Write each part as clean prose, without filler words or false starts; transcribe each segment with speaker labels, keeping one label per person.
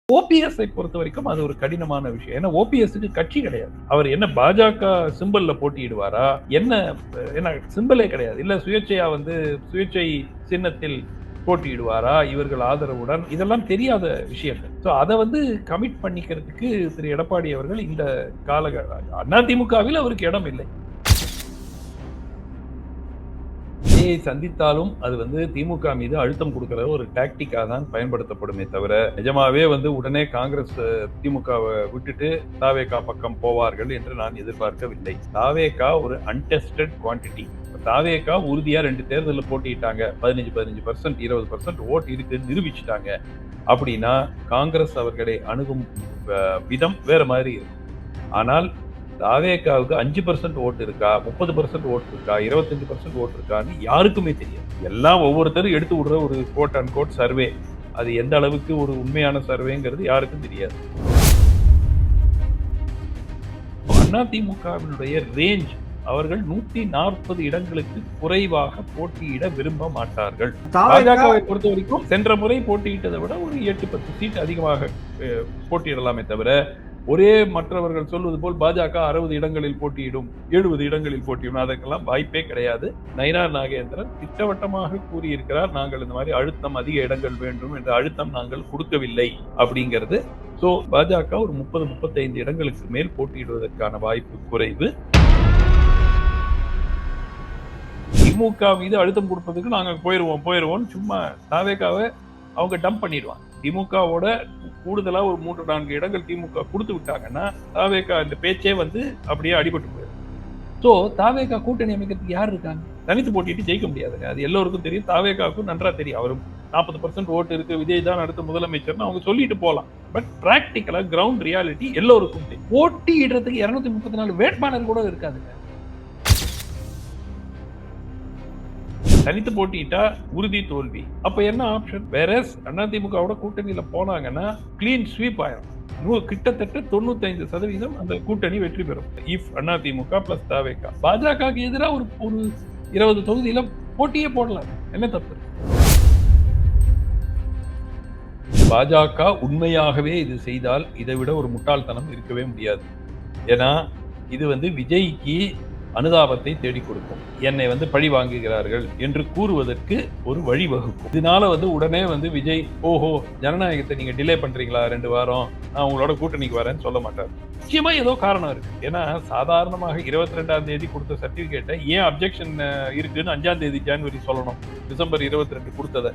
Speaker 1: ஓபிஎஸ்ஐ பொறுத்த வரைக்கும் அது ஒரு கடினமான விஷயம். ஏன்னா ஓபிஎஸ்க்கு கட்சி கிடையாது. அவர் என்ன பாஜக சிம்பல்ல போட்டியிடுவாரா? என்ன சிம்பலே கிடையாது. இல்ல சுயேட்சையா சுயேட்சை சின்னத்தில் போட்டியிடுவாரா இவர்கள் ஆதரவுடன்? இதெல்லாம் தெரியாத விஷயங்கள். சோ அத கமிட் பண்ணிக்கிறதுக்கு திரு எடப்பாடி அவர்கள் இந்த அதிமுகவில் அவருக்கு இடம் இல்லை. விஜயை சந்தித்தாலும் அது திமுக மீது அழுத்தம் கொடுக்கிற ஒரு டாக்டிக்கா தான் பயன்படுத்தப்படுமே தவிர நிஜமாவே உடனே காங்கிரஸ் திமுகவை விட்டுட்டு தாவேகா பக்கம் போவார்கள் என்று நான் எதிர்பார்க்கவில்லை. தாவேகா ஒரு அன்டெஸ்டட் குவான்டிட்டி. தாவேகா உறுதியா 2 தேர்தலில் போட்டிட்டாங்க, 15% 20% ஓட்டு இருக்குன்னு நிரூபிச்சுட்டாங்க. அப்படின்னா காங்கிரஸ் அவர்களை அணுகும் விதம் வேற மாதிரி இருக்கும். ஆனால் தாவேகாவுக்கு 5% ஓட்டு இருக்கா, 30% ஓட்டு இருக்கா, 25% ஓட்டு இருக்கான்னு யாருக்குமே தெரியாது. எல்லாம் ஒவ்வொருத்தரும் எடுத்து விடுற ஒரு கோட் அண்ட் கோட் சர்வே. அது எந்த அளவுக்கு ஒரு உண்மையான சர்வேங்கிறது யாருக்கும் தெரியாது. அதிமுகவினுடைய ரேஞ்ச், அவர்கள் 140 இடங்களுக்கு குறைவாக போட்டியிட விரும்ப மாட்டார்கள். பாஜகவை பொறுத்த வரைக்கும் சென்ற முறை போட்டியிட்டதை விட ஒரு 8-10 சீட் அதிகமாக போட்டியிடலாமே தவிர ஒரே மற்றவர்கள் சொல்வது போல் பாஜக 60 இடங்களில் போட்டியிடும், 70 இடங்களில் போட்டியிடும், அதற்கெல்லாம் வாய்ப்பே கிடையாது. நயினார் நாகேந்திரன் திட்டவட்டமாக கூறியிருக்கிறார், நாங்கள் இந்த மாதிரி அழுத்தம் அதிக இடங்கள் வேண்டும் என்ற அழுத்தம் நாங்கள் கொடுக்கவில்லை அப்படிங்கிறது. சோ பாஜக ஒரு 30-35 இடங்களுக்கு மேல் போட்டியிடுவதற்கான வாய்ப்பு குறைவு. திமுக மீது அழுத்தம் கொடுப்பதற்கு நாங்க போயிருவோம் சும்மா தாவேகாவை அவங்க டம்ப் பண்ணிடுவாங்க. திமுகவோட கூடுதலா ஒரு 3-4 இடங்கள் திமுக கொடுத்து விட்டாங்கன்னா தாவேகா இந்த பேச்சே அப்படியே அடிபட்டு போயிடும். சோ தாவேகா கூட்டணி அமைக்கிறதுக்கு யார் இருக்காங்க? தனித்து போட்டிட்டு ஜெயிக்க முடியாதுங்க. அது எல்லோருக்கும் தெரியும், தாவேகாவுக்கும் நன்றா தெரியும். அவரும் 40% ஓட்டு இருக்கு, விஜய் தான் அடுத்த முதலமைச்சர்னு அவங்க சொல்லிட்டு போலாம். பட் பிராக்டிகலா கிரவுண்ட் ரியாலிட்டி எல்லோருக்கும் தெரியும். போட்டியிடுறதுக்கு 234 வேட்பாளர் கூட இருக்காதுங்க. தனித்து போட்டிட்டா உறுதி தோல்வி. அப்ப என்ன ஆப்ஷன்? வேற அதிமுகவோட கூட்டணியில போனாங்கன்னா கிளீன் ஸ்வீப் ஆயிரும். கிட்டத்தட்ட 95% அந்த கூட்டணி வெற்றி பெறும். இஃப் அதிமுக பிளஸ் தாவேகா. பாஜகவுக்கு எதிராக ஒரு 20 தொகுதியில போட்டியே போடலாம். என்ன தப்பு? பாஜக உண்மையாகவே இது செய்தால் இதை விட ஒரு முட்டாள்தனம் இருக்கவே முடியாது. ஏன்னா இது விஜய்க்கு அனுதாபத்தை தேடிக் கொடுக்கும். என்னை பழி வாங்குகிறார்கள் என்று கூறுவதற்கு ஒரு வழிவகுக்கும். இதனால உடனே விஜய் ஓஹோ ஜனநாயகத்தை நீங்க டிலே பண்றீங்களா 2 வாரம், நான் உங்களோட கூட்டணிக்கு வரேன்னு சொல்ல மாட்டார். நிச்சயமா ஏதோ காரணம் இருக்கு. ஏன்னா சாதாரணமாக 22ஆம் தேதி கொடுத்த சர்டிபிகேட்டை ஏன் அப்ஜெக்ஷன் இருக்குன்னு 5ஆம் தேதி ஜனவரி சொல்லணும், டிசம்பர் 22 கொடுத்ததை.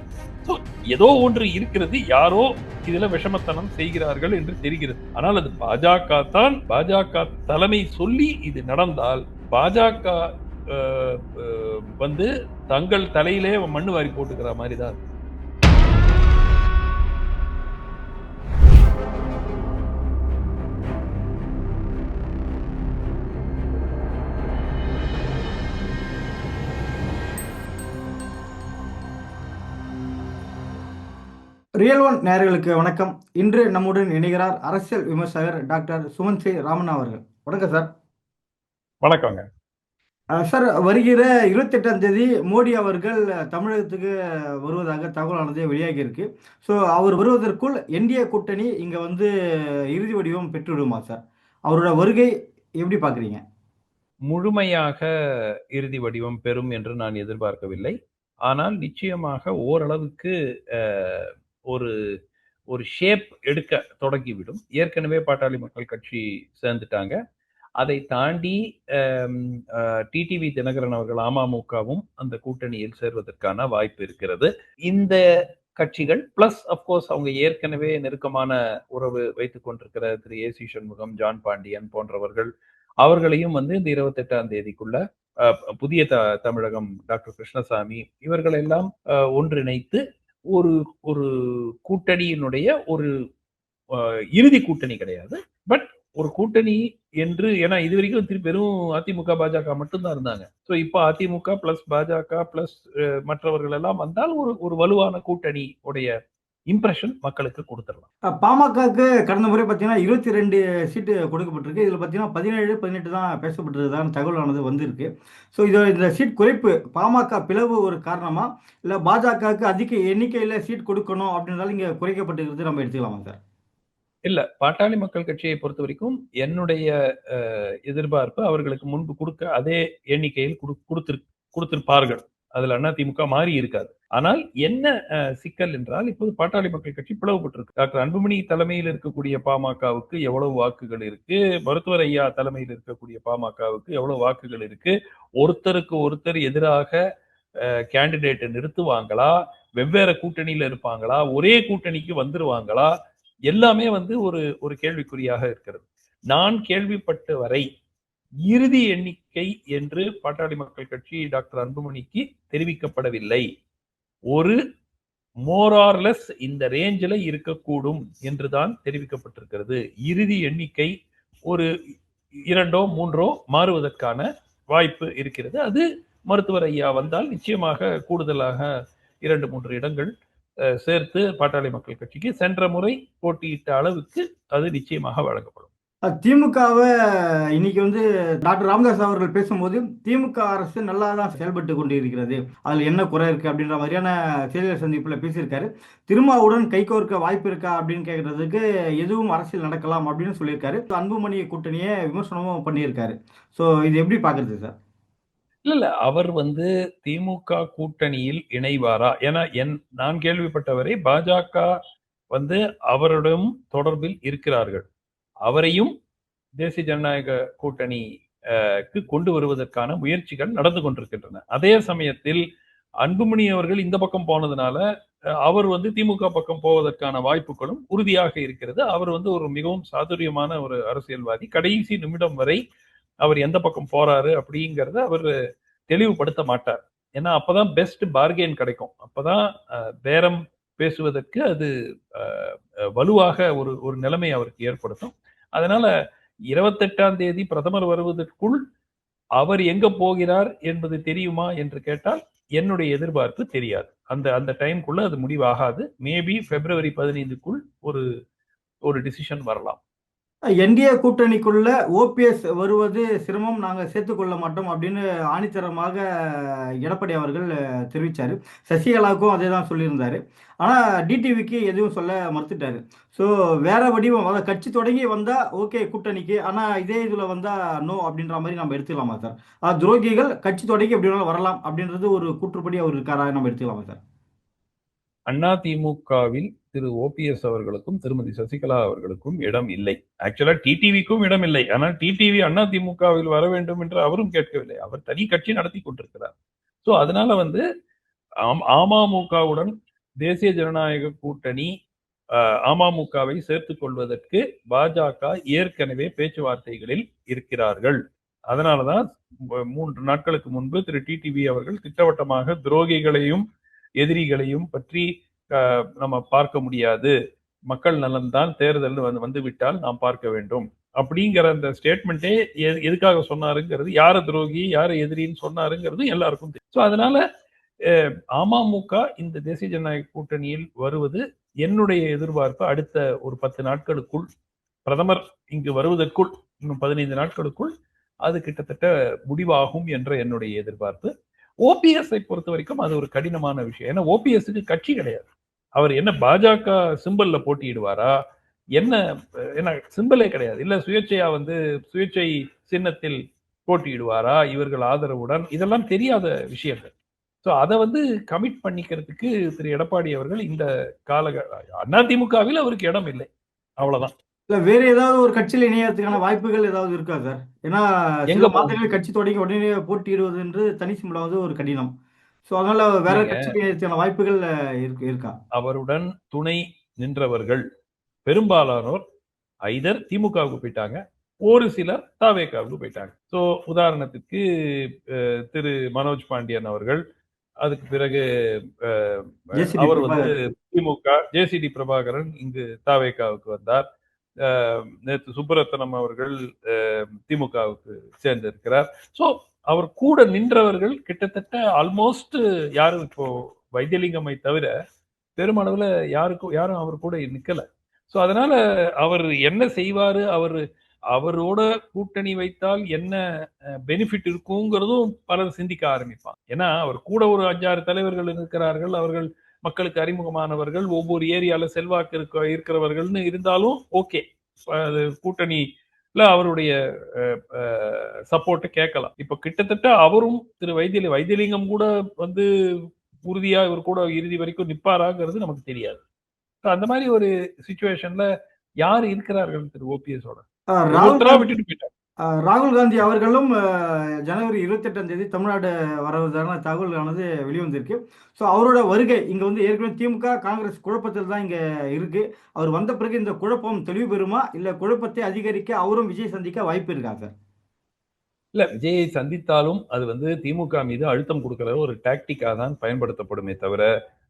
Speaker 1: ஏதோ ஒன்று இருக்கிறது, யாரோ இதுல விஷமத்தனம் செய்கிறார்கள் என்று தெரிகிறது. ஆனால் அது பாஜக தலைமை சொல்லி இது நடந்தால் பாஜக தங்கள் தலையிலே மண்ணு வாரி போட்டுக்கிற மாதிரி தான்.
Speaker 2: ரியல் ஒன் நேயர்களுக்கு வணக்கம். இன்று நம்முடன் இணைகிறார் அரசியல் விமர்சகர் டாக்டர் சுமன் சி ராமன் அவர்கள். வணக்கம் சார்.
Speaker 1: வணக்கங்க
Speaker 2: சார். வருகிற 28ஆம் தேதி மோடி அவர்கள் தமிழகத்துக்கு வருவதாக தகவலானது வெளியாகி இருக்கு. ஸோ அவர் வருவதற்குள் என்டிஏ கூட்டணி இங்க இறுதி வடிவம் பெற்றுவிடுமா சார்? அவரோட வருகை எப்படி பாக்குறீங்க?
Speaker 1: முழுமையாக இறுதி வடிவம் பெறும் என்று நான் எதிர்பார்க்கவில்லை. ஆனால் நிச்சயமாக ஓரளவுக்கு ஒரு ஒரு ஷேப் எடுக்க தொடங்கிவிடும். ஏற்கனவே பாட்டாளி மக்கள் கட்சி சேர்ந்துட்டாங்க. அதை தாண்டி டிடிவி தினகரன் அவர்கள் அமமுகவும் அந்த கூட்டணியில் சேர்வதற்கான வாய்ப்பு இருக்கிறது. இந்த கட்சிகள் பிளஸ் அப்கோர்ஸ் அவங்க ஏற்கனவே நெருக்கமான உறவு வைத்துக் கொண்டிருக்கிற திரு ஏசி சண்முகம், ஜான் பாண்டியன் போன்றவர்கள், அவர்களையும் இந்த 28ஆம் தேதிக்குள்ள புதிய தமிழகம் டாக்டர் கிருஷ்ணசாமி இவர்கள் எல்லாம் ஒன்றிணைத்து ஒரு ஒரு கூட்டணியினுடைய ஒரு இறுதி கூட்டணி கிடையாது, பட் ஒரு கூட்டணி என்று. ஏன்னா இது வரைக்கும் வெறும் அதிமுக பாஜக மட்டும்தான் இருந்தாங்க. சோ இப்ப அதிமுக பிளஸ் பாஜக பிளஸ் மற்றவர்கள் எல்லாம் வந்தால் ஒரு வலுவான கூட்டணி உடைய இம்ப்ரெஷன் மக்களுக்கு கொடுத்துடலாம்.
Speaker 2: பாமகக்கு கடந்த முறை பார்த்தீங்கன்னா 22 சீட்டு கொடுக்கப்பட்டிருக்கு. இதுல பார்த்தீங்கன்னா 17-18 தான் பேசப்பட்டிருக்குதான் தகவலானது வந்திருக்கு. ஸோ இந்த சீட் குறைப்பு பாமக பிளவு ஒரு காரணமா, இல்லை பாஜகவுக்கு அதிக எண்ணிக்கையில் சீட் கொடுக்கணும் அப்படின்றதால இங்கே குறைக்கப்பட்டிருக்கிறது நம்ம எடுத்துக்கலாமா சார்?
Speaker 1: இல்ல பாட்டாளி மக்கள் கட்சியை பொறுத்த வரைக்கும் என்னுடைய எதிர்பார்ப்பு அவர்களுக்கு முன்பு கொடுக்க அதே எண்ணிக்கையில் கொடுத்திருப்பார்கள். அதுல அதிமுக மாறி இருக்காது. ஆனால் என்ன சிக்கல் என்றால் இப்போது பாட்டாளி மக்கள் கட்சி பிளவுபட்டிருக்கு. டாக்டர் அன்புமணி தலைமையில் இருக்கக்கூடிய பாமகவுக்கு எவ்வளவு வாக்குகள் இருக்கு, மருத்துவர் ஐயா தலைமையில் இருக்கக்கூடிய பாமகவுக்கு எவ்வளவு வாக்குகள் இருக்கு, ஒருத்தருக்கு ஒருத்தர் எதிராக கேண்டிடேட்டை நிறுத்துவாங்களா, வெவ்வேறு கூட்டணியில இருப்பாங்களா, ஒரே கூட்டணிக்கு வந்துருவாங்களா, எல்லாமே ஒரு ஒரு கேள்விக்குறியாக இருக்கிறது. நான் கேள்விப்பட்ட வரை இறுதி எண்ணிக்கை என்று பாட்டாளி மக்கள் கட்சி டாக்டர் அன்புமணிக்கு தெரிவிக்கப்படவில்லை. ஒரு மோரார்லெஸ் இந்த ரேஞ்சில் இருக்கக்கூடும் என்றுதான் தெரிவிக்கப்பட்டிருக்கிறது. இறுதி எண்ணிக்கை ஒரு 2ஓ 3ஓ மாறுவதற்கான வாய்ப்பு இருக்கிறது. அது மருத்துவர் ஐயா வந்தால் நிச்சயமாக கூடுதலாக 2-3 இடங்கள் சேர்த்து பாட்டாளி மக்கள் கட்சிக்கு சென்ற முறை போட்டியிட்ட அளவுக்கு அது நிச்சயமாக வழங்கப்படும்.
Speaker 2: திமுகவை இன்னைக்கு வந்து டாக்டர் ராமதாஸ் அவர்கள் பேசும்போது திமுக அரசு நல்லா தான் செயல்பட்டு கொண்டு இருக்கிறது, அதில் என்ன குறை இருக்கு அப்படின்ற மாதிரியான செய்தியாளர் சந்திப்பில் பேசியிருக்காரு. திருமாவுடன் கைகோர்க்க வாய்ப்பு இருக்கா அப்படின்னு கேட்கறதுக்கு எதுவும் அரசியல் நடக்கலாம் அப்படின்னு சொல்லியிருக்காரு. அன்புமணி கூட்டணியை விமர்சனமும் பண்ணியிருக்காரு. ஸோ இது எப்படி பார்க்கறது சார்?
Speaker 1: இல்ல அவர் திமுக கூட்டணியில் இணைவாரா? ஏன்னா நான் கேள்விப்பட்டவரை பாஜக அவரிடம் தொடர்பில் இருக்கிறார்கள். அவரையும் தேசிய ஜனநாயக கூட்டணிக்கு கொண்டு வருவதற்கான முயற்சிகள் நடந்து கொண்டிருக்கின்றன. அதே சமயத்தில் அன்புமணி அவர்கள் இந்த பக்கம் போனதுனால அவர் திமுக பக்கம் போவதற்கான வாய்ப்புகளும் உறுதியாக இருக்கிறது. அவர் ஒரு மிகவும் சாதுரியமான ஒரு அரசியல்வாதி. கடைசி நிமிடம் வரை அவர் எந்த பக்கம் போறாரு அப்படிங்கிறத அவர் தெளிவுபடுத்த மாட்டார். ஏன்னா அப்பதான் பெஸ்ட் பார்கெயின் கிடைக்கும். அப்பதான் பேரம் பேசுவதற்கு அது வலுவாக ஒரு ஒரு நிலைமை அவருக்கு ஏற்படுத்தும். அதனால 28ஆம் தேதி பிரதமர் வருவதற்குள் அவர் எங்க போகிறார் என்பது தெரியுமா என்று கேட்டால் என்னுடைய எதிர்பார்ப்பு தெரியாது. அந்த அந்த டைம்குள்ள அது முடிவாகாது. மேபி பிப்ரவரி 15க்குள் ஒரு ஒரு டிசிஷன் வரலாம்.
Speaker 2: என்டிஏ கூட்டணிக்குள்ள ஓபிஎஸ் வருவது சிரமம், நாங்கள் சேர்த்துக்கொள்ள மாட்டோம் அப்படின்னு ஆணித்தரமாக எடப்பாடி அவர்கள் தெரிவித்தார். சசிகலாவுக்கும் அதே தான் சொல்லியிருந்தார். ஆனால் டிடிவிக்கு எதுவும் சொல்ல மறுத்துட்டாரு. ஸோ வேற வடிவம், அதாவது கட்சி தொடங்கி வந்தால் ஓகே கூட்டணிக்கு, ஆனால் இதே இதில் வந்தால் நோ அப்படின்ற மாதிரி நம்ம எடுத்துக்கலாமா சார்? துரோகிகள் கட்சி தொடங்கி எப்படி வேணாலும் வரலாம் அப்படின்றது ஒரு கூற்றுப்படி அவர் இருக்காரா நம்ம எடுத்துக்கலாமா சார்?
Speaker 1: அதிமுகவில் திரு ஓபிஎஸ் அவர்களுக்கும் திருமதி சசிகலா அவர்களுக்கும் இடம் இல்லை. ஆக்சுவலா டிடிவிக்கும் இடம் இல்லை. ஆனால் டிடிவி அதிமுகவில் வர வேண்டும் என்று அவரும் கேட்கவில்லை. அவர் தனி கட்சி நடத்தி கொண்டிருக்கிறார். சோ அதனால அமமுகவுடன் தேசிய ஜனநாயக கூட்டணி அமமுகவை சேர்த்துக் கொள்வதற்கு பாஜக ஏற்கனவே பேச்சுவார்த்தைகளில் இருக்கிறார்கள். அதனாலதான் 3 நாட்களுக்கு முன்பு திரு டிடிவி அவர்கள் திட்டவட்டமாக துரோகிகளையும் எதிரிகளையும் பற்றி நம்ம பார்க்க முடியாது, மக்கள் நலன் தான் தேர்தல் வந்துவிட்டால் நாம் பார்க்க வேண்டும் அப்படிங்கிற அந்த ஸ்டேட்மெண்ட்டே எதுக்காக சொன்னாருங்கிறது, யார துரோகி யார எதிரின்னு சொன்னாருங்கிறது எல்லாருக்கும் தெரியும். ஸோ அதனால அமமுக இந்த தேசிய ஜனநாயக கூட்டணியில் வருவது என்னுடைய எதிர்பார்ப்பு அடுத்த ஒரு 10 நாட்களுக்குள், பிரதமர் இங்கு வருவதற்குள், இன்னும் 15 நாட்களுக்குள் அது கிட்டத்தட்ட முடிவாகும் என்ற என்னுடைய எதிர்பார்ப்பு. ஓபிஎஸ் பொறுத்த வரைக்கும் அது ஒரு கடினமான விஷயம். ஏன்னா ஓபிஎஸ்க்கு கட்சி கிடையாது. அவர் என்ன பாஜக சிம்பல்ல போட்டியிடுவாரா, என்ன சிம்பலே கிடையாது. இல்ல சுயேட்சையா சுயேட்சை சின்னத்தில் போட்டியிடுவாரா இவர்கள் ஆதரவுடன், இதெல்லாம் தெரியாத விஷயங்கள். ஸோ அதை கமிட் பண்ணிக்கிறதுக்கு திரு எடப்பாடி அவர்கள் இந்த அதிமுகவில் அவருக்கு இடம் இல்லை, அவ்வளவுதான்.
Speaker 2: இல்ல வேற ஏதாவது ஒரு கட்சியில் இணையறதுக்கான வாய்ப்புகள் ஏதாவது இருக்கா சார்? ஏன்னா சில மாதங்கள் கட்சி தொடங்கி உடனே போட்டியிடுவது என்று தனி சிம்பலாவது ஒரு கடினம். ஸோ அதனால வேற கட்சியில் இணையறதுக்கான வாய்ப்புகள் இருக்கா?
Speaker 1: அவருடன் துணை நின்றவர்கள் பெரும்பாலானோர் ஐதர் திமுகவுக்கு போயிட்டாங்க, ஒரு சிலர் தாவேகாவுக்கு போயிட்டாங்க. ஸோ உதாரணத்துக்கு திரு மனோஜ் பாண்டியன் அவர்கள், அதுக்கு பிறகு அவர் திமுக, ஜேசிடி பிரபாகரன் இங்கு தாவேகாவுக்கு வந்தார். நேற்று சுப்பரத்தனம் அவர்கள் திமுகவுக்கு சேர்ந்திருக்கிறார். ஸோ அவர் கூட நின்றவர்கள் கிட்டத்தட்ட ஆல்மோஸ்ட் யாரும் இப்போ வைத்தியலிங்கமை தவிர பெருமளவுல யாரும் அவர் கூட நிக்கல. ஸோ அதனால அவர் என்ன செய்வாரு, அவரோட கூட்டணி வைத்தால் என்ன பெனிஃபிட் இருக்குங்கிறதும் பலர் சிந்திக்க ஆரம்பிப்பாங்க. ஏன்னா அவர் கூட ஒரு 5-6 தலைவர்கள் இருக்கிறார்கள். அவர்கள் மக்களுக்கு அறிமுகமானவர்கள், ஒவ்வொரு ஏரியால செல்வாக்கு இருக்கிறவர்கள்னு இருந்தாலும் ஓகே, அது கூட்டணியில அவருடைய சப்போர்ட் கேட்கலாம். இப்ப கிட்டத்தட்ட அவரும் திரு வைத்தியலிங்கம் கூட வந்து உறுதியா இவர் கூட இறுதி வரைக்கும் நிப்பாராங்கிறது நமக்கு தெரியாது. அந்த மாதிரி ஒரு சிச்சுவேஷன்ல யார் இருக்கிறார்கள் திரு ஓபிஎஸோட?
Speaker 2: ராகுல்
Speaker 1: ஒவ்வொருத்தரா
Speaker 2: காந்தி
Speaker 1: விட்டுட்டு போயிட்டார்.
Speaker 2: ராகுல் காந்தி அவர்களும் ஜனவரி 28ஆம் தேதி தமிழ்நாடு வருவதான தகவலானது வெளிவந்திருக்கு. ஸோ அவரோட வருகை இங்க வந்து ஏற்கனவே திமுக, காங்கிரஸ் குழப்பத்தில் தான் இங்க இருக்கு. அவர் வந்த பிறகு இந்த குழப்பம் தெளிவு பெறுமா? இல்ல குழப்பத்தை அதிகரிக்க அவரும் விஜய் சந்திக்க வாய்ப்பு இருக்கா சார்?
Speaker 1: இல்ல விஜயை சந்தித்தாலும் அது வந்து திமுக மீது அழுத்தம் கொடுக்கிற ஒரு டாக்டிக்கா தான் பயன்படுத்தப்படுமே தவிர,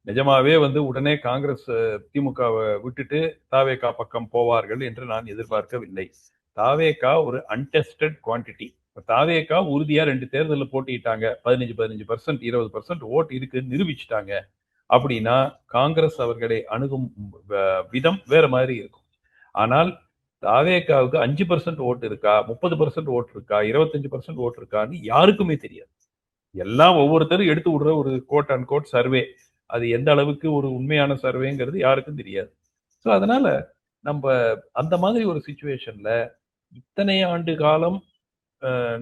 Speaker 1: நிஜமாவே வந்து உடனே காங்கிரஸ் திமுகவை விட்டுட்டு தாவேகா பக்கம் போவார்கள் என்று நான் எதிர்பார்க்கவில்லை. தாவேகா ஒரு அன்டெஸ்டட் குவான்டிட்டி. தாவேகா உறுதியா 2 தேர்தலில் போட்டிட்டாங்க, 15% 20% ஓட்டு இருக்குன்னு நிரூபிச்சுட்டாங்க அப்படின்னா காங்கிரஸ் அவர்களை அணுகும் விதம் வேற மாதிரி இருக்கும். ஆனால் தாவேகாவுக்கு 5% ஓட்டு இருக்கா, 30% ஓட்டு இருக்கா, 25% ஓட்டு இருக்கான்னு யாருக்குமே தெரியாது. எல்லாம் ஒவ்வொருத்தரும் எடுத்து விடுற ஒரு கோட் அண்ட் கோட் சர்வே. அது எந்த அளவுக்கு ஒரு உண்மையான சர்வேங்கிறது யாருக்கும் தெரியாது. ஸோ அதனால நம்ம அந்த மாதிரி ஒரு சிச்சுவேஷன்ல இத்தனை ஆண்டு காலம்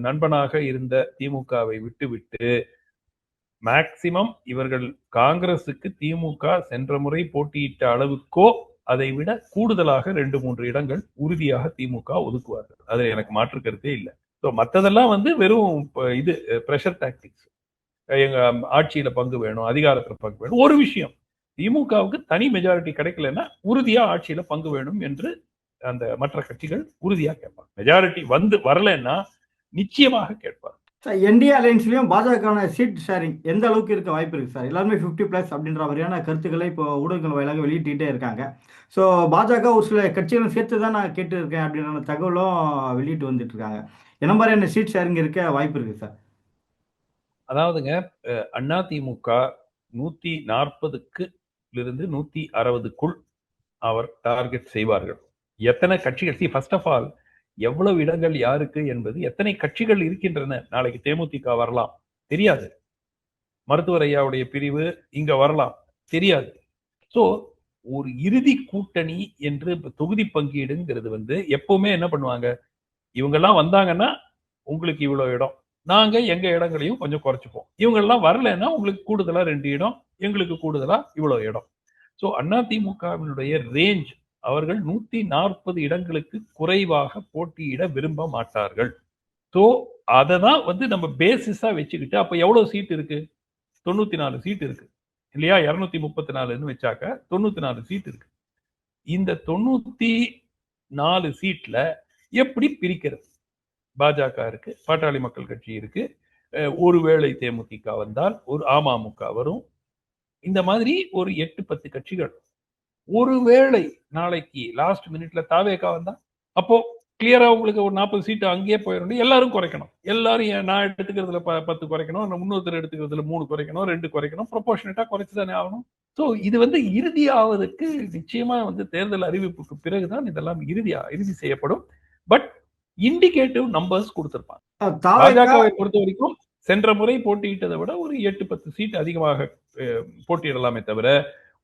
Speaker 1: நண்பனாக இருந்த திமுகவை விட்டுவிட்டு மேக்சிமம் இவர்கள் காங்கிரசுக்கு திமுக சென்ற முறை போட்டியிட்ட அளவுக்கோ அதை விட கூடுதலாக 2-3 இடங்கள் உறுதியாக திமுக ஒதுக்குவார்கள். அதுல எனக்கு மாற்று கருத்தே இல்லை. ஸோ மற்றதெல்லாம் வந்து வெறும் இது பிரஷர் டாக்டிக்ஸ். எங்க ஆட்சியில பங்கு வேணும், அதிகாரத்துல பங்கு வேணும். ஒரு விஷயம், திமுகவுக்கு தனி மெஜாரிட்டி கிடைக்கலன்னா உறுதியா ஆட்சியில பங்கு வேணும் என்று அந்த மற்ற கட்சிகள் உறுதியா கேட்பாங்க. மெஜாரிட்டி வந்து வரலன்னா நிச்சயமாக கேட்பார்.
Speaker 2: சார் என்டிஏ அலையன்ஸ்லயும் பாஜக சீட் ஷேரிங் எந்த அளவுக்கு இருக்க வாய்ப்பு இருக்கு சார்? எல்லாருமே 50+ அப்படின்ற மாதிரியான கருத்துக்களை இப்போ ஊடகங்கள் வாயிலாக வெளியிட்டே இருக்காங்க. ஸோ பாஜக ஒரு சில கட்சிகளும் சேர்த்து தான் நான் கேட்டு இருக்கேன் அப்படின்ற தகவலும் வெளியிட்டு வந்துட்டு இருக்காங்க. என்ன மாதிரியான சீட் ஷேரிங் இருக்க வாய்ப்பு இருக்கு சார்?
Speaker 1: அதாவதுங்க, அதிமுக 140க்கு இருந்து 160க்குள் அவர் டார்கெட் செய்வார்கள். எத்தனை கட்சிகள், ஃபர்ஸ்ட் ஆஃப் ஆல் எவ்வளவு இடங்கள் யாருக்கு என்பது, எத்தனை கட்சிகள் இருக்கின்றன. நாளைக்கு தேமுதிக வரலாம், தெரியாது. மருத்துவர் ஐயாவுடைய பிரிவு இங்க வரலாம், தெரியாது. சோ ஒரு இறுதி கூட்டணி என்று தொகுதி பங்கீடுங்கிறது வந்து எப்பவுமே என்ன பண்ணுவாங்க, இவங்கெல்லாம் வந்தாங்கன்னா உங்களுக்கு இவ்வளவு இடம், நாங்க எங்க இடங்களையும் கொஞ்சம் குறைச்சுப்போம். இவங்க எல்லாம் வரலன்னா உங்களுக்கு கூடுதலா 2 இடம், எங்களுக்கு கூடுதலா இவ்வளவு இடம். சோ அதிமுகவினுடைய ரேஞ்ச், அவர்கள் 140 இடங்களுக்கு குறைவாக போட்டியிட விரும்ப மாட்டார்கள். சோ அதை தான் வந்து நம்ம பேசிஸா வச்சுக்கிட்டு, அப்ப எவ்வளவு சீட் இருக்கு? 94 சீட் இருக்கு இல்லையா? 234 வச்சாக்க 94 சீட் இருக்கு. இந்த 94 சீட்ல எப்படி பிரிக்கிறது? பாஜக இருக்கு, பாட்டாளி மக்கள் கட்சி இருக்கு, ஒருவேளை தேமுதிக வந்தால் ஒரு அமமுக வரும். இந்த மாதிரி ஒரு 8-10 கட்சிகள். ஒருவேளை நாளைக்கு லாஸ்ட் மினிட்ல தாவேகா வந்தா, அப்போ கிளியரா உங்களுக்கு ஒரு 40 சீட்டு அங்கேயே போயிடும். எல்லாரும் குறைக்கணும். எல்லாரும் நான் எடுத்துக்கிறதுல 10 குறைக்கணும், இன்னொருத்தர் எடுத்துக்கிறதுல 3 குறைக்கணும், 2 குறைக்கணும். ப்ரொபோர்ஷனேட்டா குறைச்சுதானே ஆகணும். ஸோ இது வந்து இறுதி ஆவதற்கு நிச்சயமா வந்து தேர்தல் அறிவிப்புக்கு பிறகுதான் இதெல்லாம் இறுதி செய்யப்படும். பட் இண்டிகேட்டிவ் நம்பர்ஸ் கொடுத்திருப்பாங்க. பாஜகவை பொறுத்த வரைக்கும் சென்ற முறை போட்டியிட்டதை விட ஒரு 8-10 சீட் அதிகமாக போட்டியிடலாமே தவிர,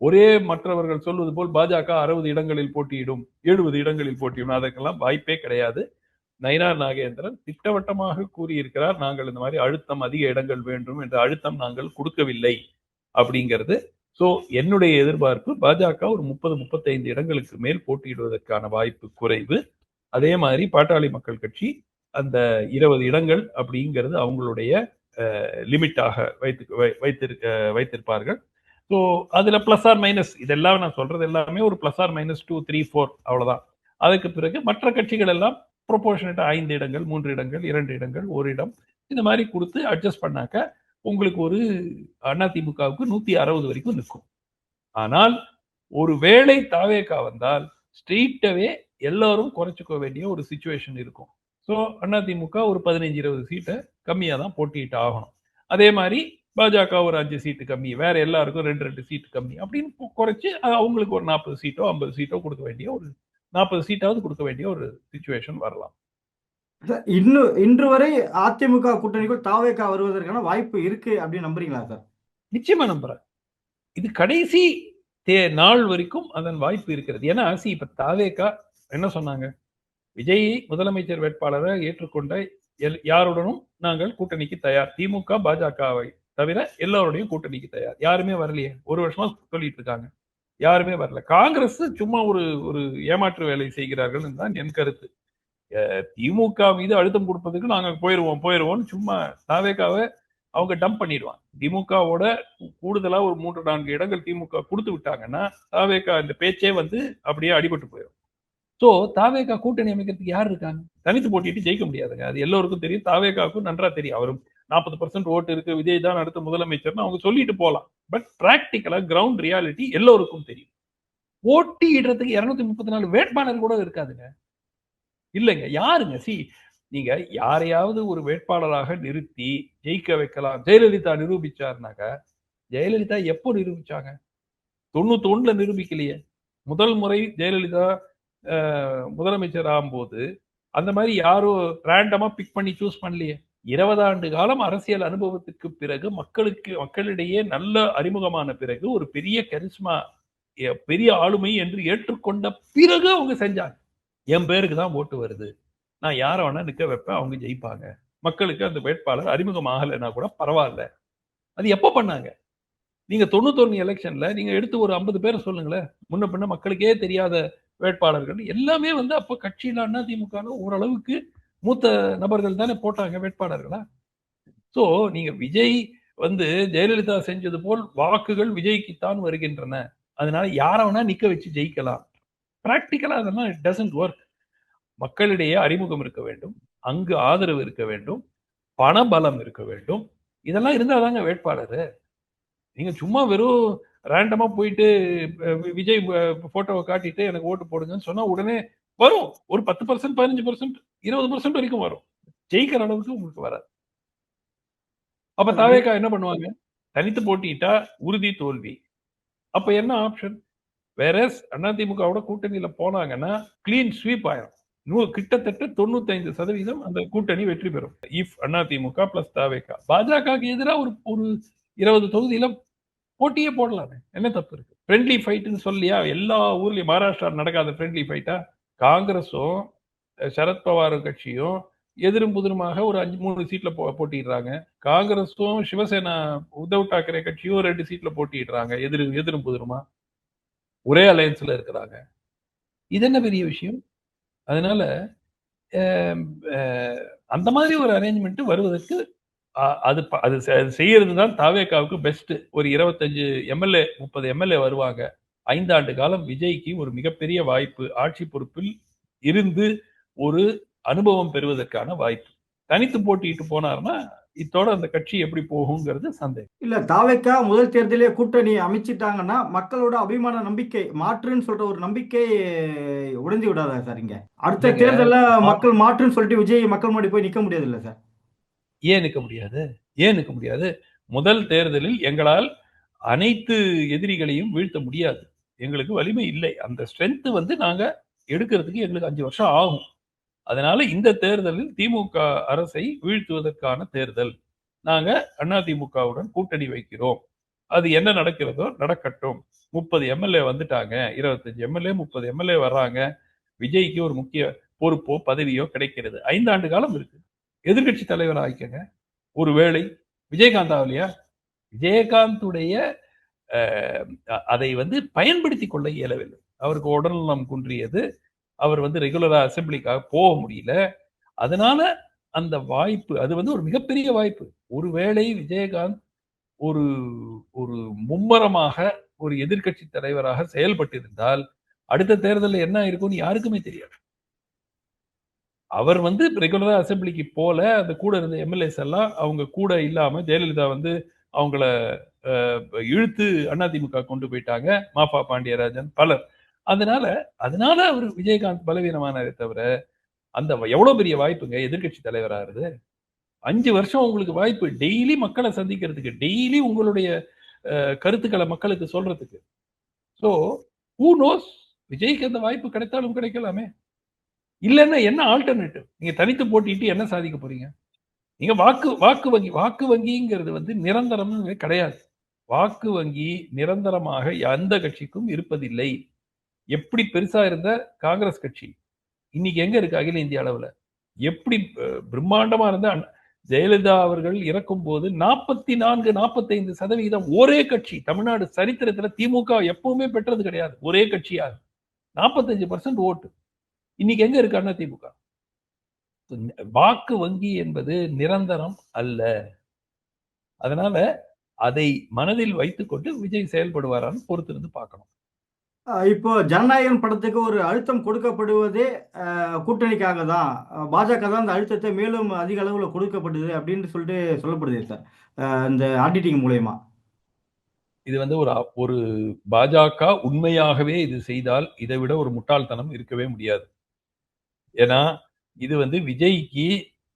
Speaker 1: ஒரே மற்றவர்கள் சொல்வது போல் பாஜக 60 இடங்களில் போட்டியிடும், 70 இடங்களில் போட்டியிடும், அதற்கெல்லாம் வாய்ப்பே கிடையாது. நயினார் நாகேந்திரன் திட்டவட்டமாக கூறியிருக்கிறார், நாங்கள் இந்த மாதிரி அழுத்தம், அதிக இடங்கள் வேண்டும் என்ற அழுத்தம் நாங்கள் கொடுக்கவில்லை அப்படிங்கிறது. சோ என்னுடைய எதிர்பார்ப்பு பாஜக ஒரு 30-35 இடங்களுக்கு மேல் போட்டியிடுவதற்கான வாய்ப்பு குறைவு. அதே மாதிரி பாட்டாளி மக்கள் கட்சி அந்த 20 இடங்கள் அப்படிங்கிறது அவங்களுடைய லிமிட்டாக வைத்திருப்பார்கள். ஸோ அதுல பிளஸ் ஆர் மைனஸ், இதெல்லாம் நான் சொல்றது எல்லாமே ஒரு பிளஸ் ஆர் மைனஸ் 2, 3, 4 அவ்வளவுதான். அதுக்கு பிறகு மற்ற கட்சிகள் எல்லாம் ப்ரொபோர்ஷனேட்டா 5 இடங்கள், 3 இடங்கள், 2 இடங்கள், 1 இடம், இந்த மாதிரி கொடுத்து அட்ஜஸ்ட் பண்ணாக்க உங்களுக்கு ஒரு அதிமுகவுக்கு 160 வரைக்கும் நிற்கும். ஆனால் ஒருவேளை தாவேகா வந்தால் ஸ்ட்ரெயிட்டவே எல்லாரும் குறைச்சிக்க வேண்டிய ஒரு சிச்சுவேஷன் இருக்கும். ஸோ அதிமுக ஒரு 15-20 சீட்டை கம்மியா தான் போட்டிட்டு ஆகணும். அதே மாதிரி பாஜக ஒரு 5 சீட்டு கம்மி, வேற எல்லாருக்கும் 2 சீட்டு கம்மி அப்படின்னு குறைச்சு அவங்களுக்கு ஒரு 40 சீட்டோ 50 சீட்டோ கொடுக்க வேண்டிய ஒரு 40 சீட்டாவது கொடுக்க வேண்டிய ஒரு சிச்சுவேஷன் வரலாம்.
Speaker 2: இன்று வரை அதிமுக கூட்டணிக்குள் தாவேகா வருவதற்கான வாய்ப்பு இருக்கு அப்படின்னு நம்புறீங்களா சார்?
Speaker 1: நிச்சயமா நம்புறேன். இது கடைசி நாள் வரைக்கும் அதன் வாய்ப்பு இருக்கிறது. ஏன்னா இப்ப தாவேகா என்ன சொன்னாங்க? விஜயை முதலமைச்சர் வேட்பாளரை ஏற்றுக்கொண்ட யாருடனும் நாங்கள் கூட்டணிக்கு தயார். திமுக, பாஜகவை தவிர எல்லாரோடையும் கூட்டணிக்கு தயார். யாருமே வரலையே. ஒரு வருஷமா சொல்லிட்டு இருக்காங்க. யாருமே வரல. காங்கிரஸ் சும்மா ஒரு ஒரு ஏமாற்று வேலை செய்கிறார்கள் தான் என் கருத்து. திமுக மீது அழுத்தம் கொடுப்பதற்கு நாங்க போயிருவோம் சும்மா தாவேகாவை அவங்க டம்ப் பண்ணிடுவாங்க. திமுகவோட கூடுதலா ஒரு 3-4 இடங்கள் திமுக கொடுத்து விட்டாங்கன்னா தாவேகா இந்த பேச்சே வந்து அப்படியே அடிபட்டு போயிடும். சோ தாவேகா கூட்டணி அமைக்கிறதுக்கு யார் இருக்காங்க? தனித்து போட்டிட்டு ஜெயிக்க முடியாதுங்க. அது எல்லோருக்கும் தெரியும். தாவேகாவுக்கும் நன்றா தெரியும். அவரும் 40% ஓட்டு இருக்கு, விஜய் தான் அடுத்த முதலமைச்சர்னு அவங்க சொல்லிட்டு போலாம். பட் பிராக்டிக்கலா கிரவுண்ட் ரியாலிட்டி எல்லோருக்கும் தெரியும். போட்டியிடுறதுக்கு 234 வேட்பாளர் கூட இருக்காதுங்க. இல்லைங்க. யாருங்க? நீங்க யாரையாவது ஒரு வேட்பாளராக நிறுத்தி ஜெயிக்க வைக்கலாம். ஜெயலலிதா நிரூபிச்சாருனாக்க, ஜெயலலிதா எப்போ நிரூபிச்சாங்க? 91ல நிரூபிக்கலையே. முதல் முறை ஜெயலலிதா முதலமைச்சர் ஆகும்போது அந்த மாதிரி யாரும் ரேண்டமா பிக் பண்ணி சூஸ் பண்ணலையே. 20 ஆண்டு காலம் அரசியல் அனுபவத்துக்கு பிறகு மக்களிடையே நல்ல அறிமுகமான பிறகு ஒரு பெரிய கரிஸ்மா, பெரிய ஆளுமை என்று ஏற்றுக்கொண்ட பிறகு அவங்க செஞ்சாங்க. என் பேருக்கு தான் ஓட்டு வருது, நான் யாரை வேணா நிக்க வைப்பேன், அவங்க ஜெயிப்பாங்க, மக்களுக்கு அந்த வேட்பாளர் அறிமுகம் ஆகலைன்னா கூட பரவாயில்ல. அது எப்ப பண்ணாங்க? நீங்க 91 எலெக்ஷன்ல நீங்க எடுத்து ஒரு 50 பேரை சொல்லுங்களேன். முன்ன பின்ன மக்களுக்கே தெரியாத வேட்பாளர்கள் எல்லாமே வந்து அப்ப கட்சியில அதிமுக ஓரளவுக்கு மூத்த நபர்கள் தானே போட்டாங்க வேட்பாளர்களா. சோ நீங்க விஜய் வந்து ஜெயலலிதா செஞ்சது போல் வாக்குகள் விஜய்க்குத்தான் வருகின்றன, அதனால யார வேணா நிக்க வச்சு ஜெயிக்கலாம். பிராக்டிக்கலா அதெல்லாம் இட் டசன்ட் ஒர்க். மக்களிடையே அறிமுகம் இருக்க வேண்டும், அங்கு ஆதரவு இருக்க வேண்டும், பணபலம் இருக்க வேண்டும். இதெல்லாம் இருந்தா தாங்க வேட்பாளர். நீங்க சும்மா வெறும் ரேண்டமா போயிட்டு விஜய் போட்டோவை காட்டிட்டு எனக்கு ஓட்டு போடுங்கன்னு சொன்னா உடனே வரும். ஒரு 10%, 15%, 20% வரைக்கும் வரும். ஜெயிக்கிற அளவுக்கு உங்களுக்கு வராது. அப்ப தாவேகா என்ன பண்ணுவாங்க? தனித்து போட்டியிட்டா உறுதி தோல்வி. அப்ப என்ன ஆப்ஷன்? வேற அதிமுகவோட கூட்டணியில போனாங்கன்னா கிளீன் ஸ்வீப் ஆயிரும். கிட்டத்தட்ட 95% அந்த கூட்டணி வெற்றி பெறும். இஃப் அதிமுக பிளஸ் தாவேகா. பாஜகவுக்கு எதிராக ஒரு 20 தொகுதியில போட்டியே போடலாமே. என்ன தப்பு இருக்கு? ஃப்ரெண்ட்லி ஃபைட்னு சொல்லியா எல்லா ஊர்லயும் மகாராஷ்டிரா நடக்காத ஃப்ரெண்ட்லி ஃபைட்டா? காங்கிரஸும் சரத்பவார் கட்சியும் எதிரும் புதிருமாக ஒரு 3 சீட்ல போட்டிடுறாங்க. காங்கிரஸும் சிவசேனா உத்தவ் தாக்கரே கட்சியும் 2 சீட்ல போட்டிடுறாங்க. எதிரும் புதிருமா ஒரே அலையன்ஸ்ல இருக்கிறாங்க. இது என்ன பெரிய விஷயம்? அதனால அந்த மாதிரி ஒரு அரேஞ்ச்மெண்ட் வருவதற்கு அது செய்யறது தான் தாவேகாவுக்கு பெஸ்ட். ஒரு 25 எம்எல்ஏ 30 எம்எல்ஏ வருவாங்க. 5 ஆண்டு காலம் விஜய்க்கு ஒரு மிகப்பெரிய வாய்ப்பு. ஆட்சி பொறுப்பில் இருந்து ஒரு அனுபவம் பெறுவதற்கான வாய்ப்பு. தனித்து போட்டிட்டு போனார்னா இத்தோட அந்த கட்சி எப்படி போகுங்கிறது சந்தேகம்.
Speaker 2: இல்ல தாவேக்கா முதல் தேர்தலே கூட்டணி அமைச்சிட்டாங்கன்னா மக்களோட அபிமான நம்பிக்கை மாற்றுன்னு சொல்ற ஒரு நம்பிக்கை உடைஞ்சு விடாதா சார்? இங்க அடுத்த தேர்தல்ல மக்கள் மாற்றுன்னு சொல்லிட்டு விஜய் மக்கள் முன்னாடி போய் நிக்க முடியாது இல்ல சார்?
Speaker 1: ஏன் நிற்க முடியாது? முதல் தேர்தலில் எங்களால் அனைத்து எதிரிகளையும் வீழ்த்த முடியாது. எங்களுக்கு வலிமை இல்லை. அந்த ஸ்ட்ரென்த் வந்து நாங்க எடுக்கிறதுக்கு எங்களுக்கு 5 வருஷம் ஆகும். அதனால இந்த தேர்தலில் திமுக அரசை வீழ்த்துவதற்கான தேர்தல். நாங்க அதிமுகவுடன் கூட்டணி வைக்கிறோம். அது என்ன நடக்கிறதோ நடக்கட்டும். 30 எம்எல்ஏ வந்துட்டாங்க. 25 எம்எல்ஏ 30 எம்எல்ஏ வர்றாங்க. விஜய்க்கு ஒரு முக்கிய பொறுப்போ பதவியோ கிடைக்கிறது. 5 ஆண்டு காலம் இருக்கு. எதிர்கட்சி தலைவர் ஆயிக்கங்க. ஒருவேளை விஜயகாந்த் ஆகலையா? விஜயகாந்துடைய அதை வந்து பயன்படுத்திக் கொள்ள இயலவில்லை. அவருக்கு உடல்நலம் குன்றியது. அவர் வந்து ரெகுலரா அசெம்பிளிக்காக போக முடியல. அதனால அந்த வாய்ப்பு அது வந்து ஒரு மிகப்பெரிய வாய்ப்பு. ஒருவேளை விஜயகாந்த் ஒரு ஒரு மும்மரமாக ஒரு எதிர்கட்சி தலைவராக செயல்பட்டிருந்தால் அடுத்த தேர்தலில் என்ன இருக்கும்னு யாருக்குமே தெரியாது. அவர் வந்து ரெகுலரா அசெம்பிளிக்கு போல அந்த கூட இருந்த எம்எல்ஏஸ் எல்லாம் அவங்க கூட இல்லாம ஜெயலலிதா வந்து அவங்கள இழுத்து அதிமுக கொண்டு போயிட்டாங்க. மாஃபா பாண்டியராஜன் பலர். அதனால அவர் விஜயகாந்த் பலவீனமானாரே தவிர அந்த எவ்வளவு பெரிய வாய்ப்புங்க எதிர்கட்சி தலைவராகிறது. 5 வருஷம் உங்களுக்கு வாய்ப்பு. டெய்லி மக்களை சந்திக்கிறதுக்கு, டெய்லி உங்களுடைய கருத்துக்களை மக்களுக்கு சொல்றதுக்கு. சோ ஹூ நோஸ், விஜய்க்கு அந்த வாய்ப்பு கிடைத்தாலும் கிடைக்கலாமே. இல்லைன்னா என்ன ஆல்டர்னேட்டிவ்? நீங்க தனித்து போட்டிட்டு என்ன சாதிக்க போறீங்க? நீங்க வாக்கு வங்கிங்கிறது வந்து நிரந்தரம் கிடையாது. வாக்கு வங்கி நிரந்தரமாக எந்த கட்சிக்கும் இருப்பதில்லை. எப்படி பெருசா இருந்த காங்கிரஸ் கட்சி இன்னைக்கு எங்க இருக்கு அகில இந்திய அளவுல? எப்படி பிரம்மாண்டமா இருந்த ஜெயலலிதா அவர்கள் இறக்கும் போது 44-45% ஒரே கட்சி. தமிழ்நாடு சரித்திரத்துல திமுக எப்பவுமே பெற்றது கிடையாது. ஒரே கட்சியாக 45% ஓட்டு. இன்னைக்கு எங்க இருக்கு அண்ணா திமுக? வாக்கு வங்கி என்பது நிரந்தரம் அல்ல. அதனால அதை மனதில் வைத்துக்கொண்டு விஜய் செயல்படுவாரான்னு பொறுத்திருந்து பார்க்கணும்.
Speaker 2: இப்போ ஜனநாயகன் படத்துக்கு ஒரு அழுத்தம் கொடுக்கப்படுவதே கூட்டணிக்காக தான். பாஜக தான் அந்த அழுத்தத்தை மேலும் அதிக அளவில் கொடுக்கப்படுது அப்படின்னு சொல்லிட்டு சொல்லப்படுது சார், இந்த ஆடிட்டிங் மூலயமா.
Speaker 1: இது வந்து ஒரு பாஜக உண்மையாகவே இது செய்தால் இதை விட ஒரு முட்டாள்தனம் இருக்கவே முடியாது. ஏன்னா இது வந்து விஜய்க்கு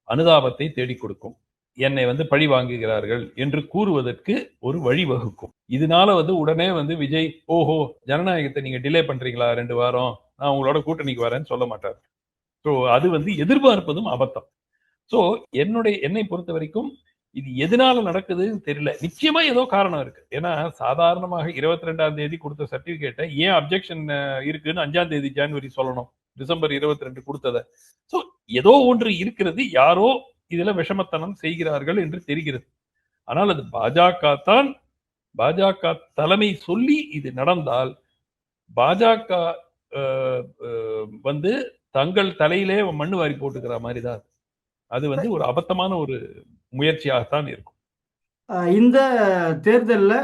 Speaker 1: அனுதாபத்தை தேடிக் கொடுக்கும். என்னை வந்து பழி வாங்குகிறார்கள் என்று கூறுவதற்கு ஒரு வழிவகுக்கும். இதனால வந்து உடனே வந்து விஜய் ஓஹோ ஜனநாயகத்தை நீங்க டிலே பண்றீங்களா 2 வாரம், நான் உங்களோட கூட்டணிக்கு வரேன்னு சொல்ல மாட்டார். ஸோ அது வந்து எதிர்பார்ப்பதும் அபத்தம். ஸோ என்னை பொறுத்த வரைக்கும் இது எதனால நடக்குதுன்னு தெரியல. நிச்சயமா ஏதோ காரணம் இருக்கு. ஏன்னா சாதாரணமாக 22ஆம் தேதி கொடுத்த சர்டிபிகேட்டை ஏன் அப்ஜெக்ஷன் இருக்குன்னு 5ஆம் தேதி ஜனவரி சொல்லணும், டிசம்பர் 22 கொடுத்ததை. ஸோ ஏதோ ஒன்று இருக்கிறது, யாரோ இதுல விஷமத்தனம் செய்கிறார்கள் என்று தெரிகிறது. ஆனால் அது பாஜக தலைமை சொல்லி இது நடந்தால் பாஜக வந்து தங்கள் தலையிலே மண்ணு வாரி போட்டுக்கிற மாதிரி தான் அது வந்து ஒரு அபத்தமான ஒரு முயற்சியாகத்தான் இருக்கும்.
Speaker 2: இந்த தேர்தலில்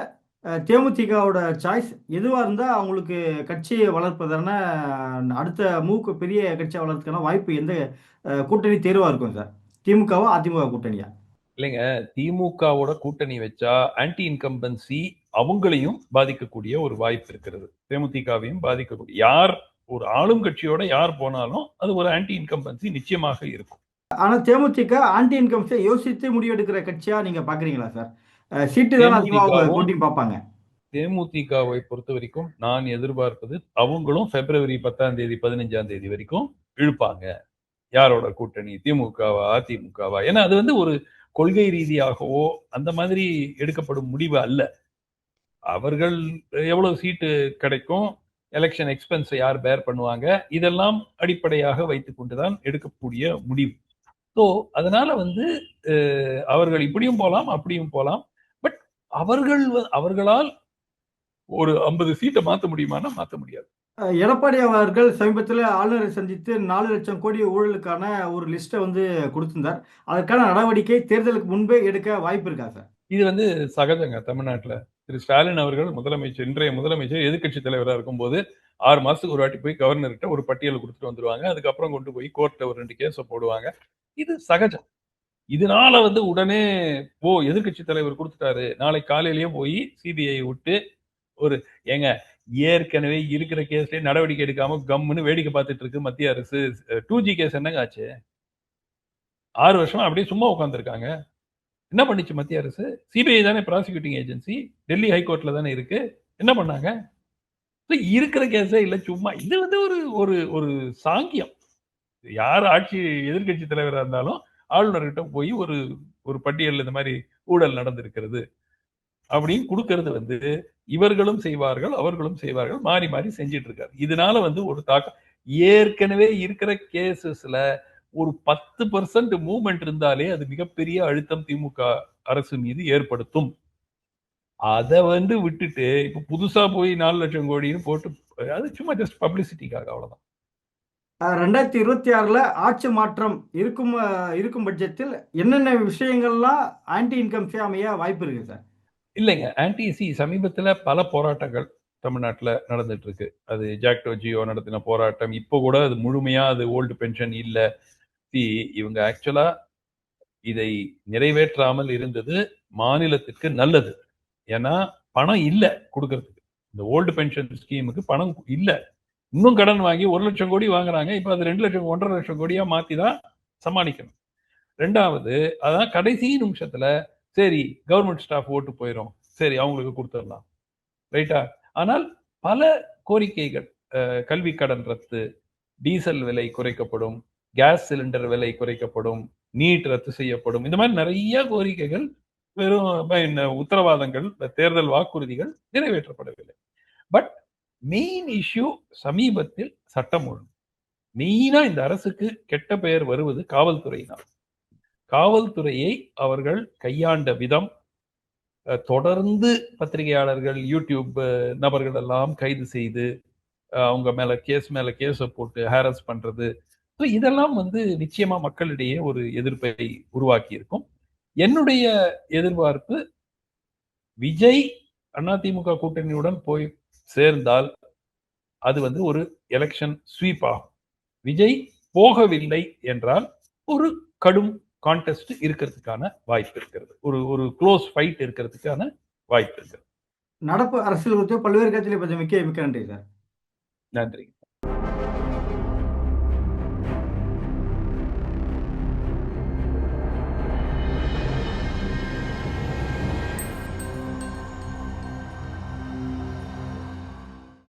Speaker 2: தேமுதிகவோட சாய்ஸ் எதுவாக இருந்தால் அவங்களுக்கு கட்சியை வளர்ப்பதான அடுத்த மூக்கு பெரிய கட்சியை வளர்றதுக்கான வாய்ப்பு எந்த கூட்டணி தேர்வாக இருக்கும் சார்? திமுகவா அதிமுக கூட்டணியா?
Speaker 1: இல்லைங்க, திமுகவோட கூட்டணி வச்சா ஆன்டி இன்கம்பன்சி அவங்களையும் பாதிக்கக்கூடிய ஒரு வாய்ப்பு இருக்கிறது, தேமுதிகவையும் பாதிக்கக்கூடிய. யார் ஒரு ஆளும் கட்சியோட யார் போனாலும் அது ஒரு ஆன்டி இன்கம்பன்சி நிச்சயமாக இருக்கும்.
Speaker 2: ஆனா தேமுதிக ஆன்டி இன்கம்ஸை யோசித்து முடிவெடுக்கிற கட்சியா நீங்க பாக்குறீங்களா சார்? சீட்டு தான் அதிகமாக போட்டி பார்ப்பாங்க.
Speaker 1: தேமுதிகவை பொறுத்த வரைக்கும் நான் எதிர்பார்ப்பது அவங்களும் பிப்ரவரி 10ஆம் தேதி 15ஆம் தேதி வரைக்கும் இழுப்பாங்க. யாரோட கூட்டணி, திமுகவா அதிமுகவா? ஏன்னா அது வந்து ஒரு கொள்கை ரீதியாகவோ அந்த மாதிரி எடுக்கப்படும் முடிவு அல்ல. அவர்கள் எவ்வளவு சீட்டு கிடைக்கும், எலெக்ஷன் எக்ஸ்பென்ஸ் யார் பேர் பண்ணுவாங்க, இதெல்லாம் அடிப்படையாக வைத்துக் கொண்டுதான் எடுக்கக்கூடிய முடிவு. ஸோ அதனால வந்து அவர்கள் இப்படியும் போலாம் அப்படியும் போலாம். பட் அவர்களால் ஒரு 50 சீட்டை மாற்ற முடியுமானா மாற்ற முடியாது.
Speaker 2: எடப்பாடி அவர்கள் சமீபத்தில் ஆளுநரை சந்தித்து 4 லட்சம் கோடி ஊழலுக்கான ஒரு லிஸ்ட்டை வந்து கொடுத்திருந்தார். அதற்கான நடவடிக்கை தேர்தலுக்கு முன்பே எடுக்க வாய்ப்பு இருக்கா சார்?
Speaker 1: இது வந்து சகஜங்க தமிழ்நாட்டில். திரு ஸ்டாலின் அவர்கள் முதலமைச்சர், இன்றைய முதலமைச்சர் எதிர்கட்சி தலைவராக இருக்கும்போது 6 மாசத்துக்கு ஒரு வாட்டி போய் கவர்னர்கிட்ட ஒரு பட்டியல் கொடுத்துட்டு வந்துருவாங்க. அதுக்கப்புறம் கொண்டு போய் கோர்ட்ல ஒரு 2 கேஸை போடுவாங்க. இது சகஜம். இதனால வந்து உடனே எதிர்கட்சி தலைவர் கொடுத்துட்டாரு, நாளை காலையிலேயே போய் சிபிஐ விட்டு ஒரு ஏங்க ஏற்கனவே இருக்கிற கேஸ்லயே நடவடிக்கை எடுக்காம கம்முன்னு வேடிக்கை பார்த்துட்டு இருக்கு மத்திய அரசு. 2G கேஸ் என்னங்க ஆச்சு? 6 வருஷமா அப்படியே சும்மா உட்காந்துருக்காங்க. என்ன பண்ணிச்சு மத்திய அரசு? சிபிஐ தானே ப்ராசிக்யூட்டிங் ஏஜென்சி, டெல்லி ஹைகோர்ட்ல தானே இருக்கு. என்ன பண்ணாங்க? இருக்கிற கேஸே இல்ல, சும்மா. இது வந்து ஒரு ஒரு ஒரு சாங்கியம். யார் ஆட்சி எதிர்கட்சி தலைவராக இருந்தாலும் ஆளுநர்கிட்ட போய் ஒரு ஒரு பட்டியல் இந்த மாதிரி ஊழல் நடந்திருக்கிறது அப்படின்னு கொடுக்கறது வந்து இவர்களும் செய்வார்கள் அவர்களும் செய்வார்கள், மாறி மாறி செஞ்சிட்டு இருக்காரு. இதனால வந்து ஒரு தாக்கம் ஏற்கனவே இருக்கிற கேசஸ்ல ஒரு 10% மூவ்மெண்ட் இருந்தாலே அது மிகப்பெரிய அழுத்தம் திமுக அரசு மீது ஏற்படுத்தும். அதை வந்து விட்டுட்டு இப்ப புதுசா போய் 4 லட்சம் கோடின்னு போட்டு அது சும்மா ஜஸ்ட் பப்ளிசிட்டிக்காக, அவ்வளவுதான்.
Speaker 2: 2026ல ஆட்சி மாற்றம் இருக்கும் பட்சத்தில் என்னென்ன விஷயங்கள்லாம் ஆன்டி இன்கம்ஸே அமைய வாய்ப்பு இருக்கு சார்?
Speaker 1: இல்லைங்க, ஆன்டி சமீபத்துல பல போராட்டங்கள் தமிழ்நாட்டில் நடந்துட்டு இருக்கு. அது ஜாக்டோ ஜியோ நடத்தின போராட்டம். இப்போ கூட அது முழுமையா அது ஓல்டு பென்ஷன் இல்ல. இவங்க ஆக்சுவலா இதை நிறைவேற்றாமல் இருந்தது மாநிலத்திற்கு நல்லது. ஏன்னா பணம் இல்ல கொடுக்கறதுக்கு. இந்த ஓல்டு பென்ஷன் ஸ்கீமுக்கு பணம் இல்ல. இன்னும் கடன் வாங்கி 1 லட்சம் கோடி வாங்குறாங்க. இப்ப அது 2 லட்சம் 1.5 லட்சம் கோடியா மாத்தி தான் சமாளிக்கணும். 2வது அதான் கடைசி நிமிஷத்துல சரி கவர்மெண்ட் ஸ்டாஃப் ஓட்டு போயிடும், சரி அவங்களுக்கு கொடுத்துடலாம், ரைட்டா? ஆனால் பல கோரிக்கைகள், கல்வி கடன் ரத்து, டீசல் விலை குறைக்கப்படும், கேஸ் சிலிண்டர் விலை குறைக்கப்படும், நீட் ரத்து செய்யப்படும், இந்த மாதிரி நிறைய கோரிக்கைகள் வெறும் உத்தரவாதங்கள், தேர்தல் வாக்குறுதிகள் நிறைவேற்றப்படவில்லை. பட் மெயின் இஷ்யூ சமீபத்தில் சட்டம் ஒழுங்கு. மெயினா இந்த அரசுக்கு கெட்ட பெயர் வருவது காவல்துறையினால். காவல்துறையை அவர்கள் கையாண்ட விதம், தொடர்ந்து பத்திரிகையாளர்கள், யூடியூப் நபர்கள் எல்லாம் கைது செய்து அவங்க மேல கேஸ போட்டு ஹாரஸ் பண்றது, இதெல்லாம் நிச்சயமா மக்களிடையே ஒரு எதிர்ப்பை உருவாக்கி இருக்கும். என்னுடைய எதிர்பார்ப்பு, விஜய் அதிமுக கூட்டணியுடன் போய் சேர்ந்தால் அது ஒரு எலெக்ஷன் ஸ்வீப் ஆகும். விஜய் போகவில்லை என்றால் ஒரு கடும் கான்டெஸ்ட் இருக்கிறதுக்கான வாய்ப்பு இருக்கிறது. ஒரு க்ளோஸ் ஃபைட் இருக்கிறதுக்கான வாய்ப்பு இருக்கிறது.
Speaker 2: நடப்பு அரசியல் குறித்து பல்வேறு கட்சிகளை பற்றி மிக்க நன்றி சார்.
Speaker 1: நன்றி.